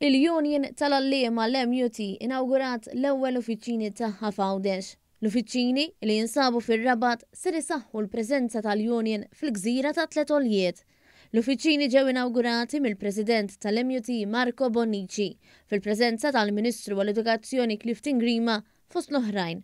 Il-Union tal-Allima l-MUT inawgurat l-ewwel uffiċċini tagħha f'Għawdex. L-uffiċċini li jinsabu fir-Rabat ser isaħħu l-preżenza tal-Union fil-Gżira ta' Tlet Oljiet. L-uffiċċini ġew inawgurati mill-President tal-MUT Marco Bonnici fil-preżenza tal-Ministru għall-Edukazzjoni Clifton Grima fost l-oħrajn.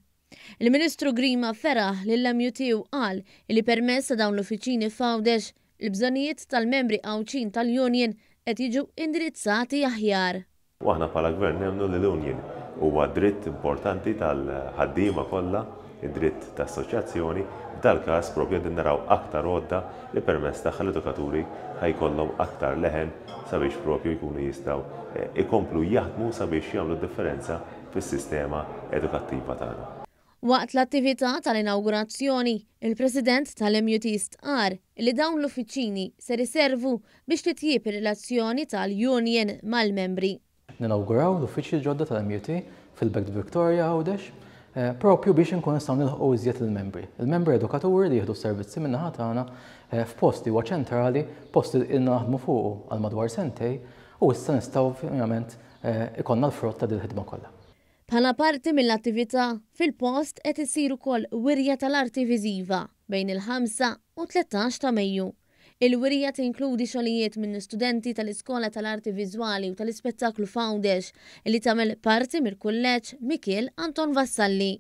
Il-Ministru Grima feraħ lill-MUT u qal li permezz ta' dawn l-uffiċċini f'Għawdex il-bżonnijiet tal-membri qawwċin tal-Union qed jiġu indirizzati aħjar. Aħna bħala Gvern nemmnu li l-Union huwa dritt importanti tal-ħaddiema kollha, id-dritt tas-assoċjazzjoni, f'dal-każ proprju qegħdin naraw aktar għodda li permezz tagħha l-edukaturi ħajkollhom aktar leħen sabiex proprju jkunu jistgħu ikomplu jaħdmu sabiex jagħmlu differenza fis-sistema edukattiva tagħna. Waqt l-attività tal-inawgurazzjoni, il-President tal-MUT stqar li dawn l-uffiċċini ser iservu biex titjieb ir-relazzjoni tal-Union mal-membri. Ninawguraw l-uffiċċji ġodda tal-MUT fil-Belt Victoria Għawdex propju biex inkun nistgħu nilħqu iżjed il-membri. Il-membri edukaturi li jieħdu s-servizzi min-naħa tagħna f'posti huwa ċentrali, posti li naħdmu fuqu għal madwar sentej u issa nistgħu ovvjament ikollna l-frott ta' dil-ħidma kollha. Bħala parti mill-attività fil-post qed isir ukoll wirja tal-arti viżiva bejn il-5 u 13 ta' Mejju. Il-wirja tinkludi xogħlijiet minn studenti tal-Iskola tal-Arti Viżwali u tal-Ispettaklu f'Għawdex li tagħmel parti mill-Kulleġġ Mikiel Anton Vassalli.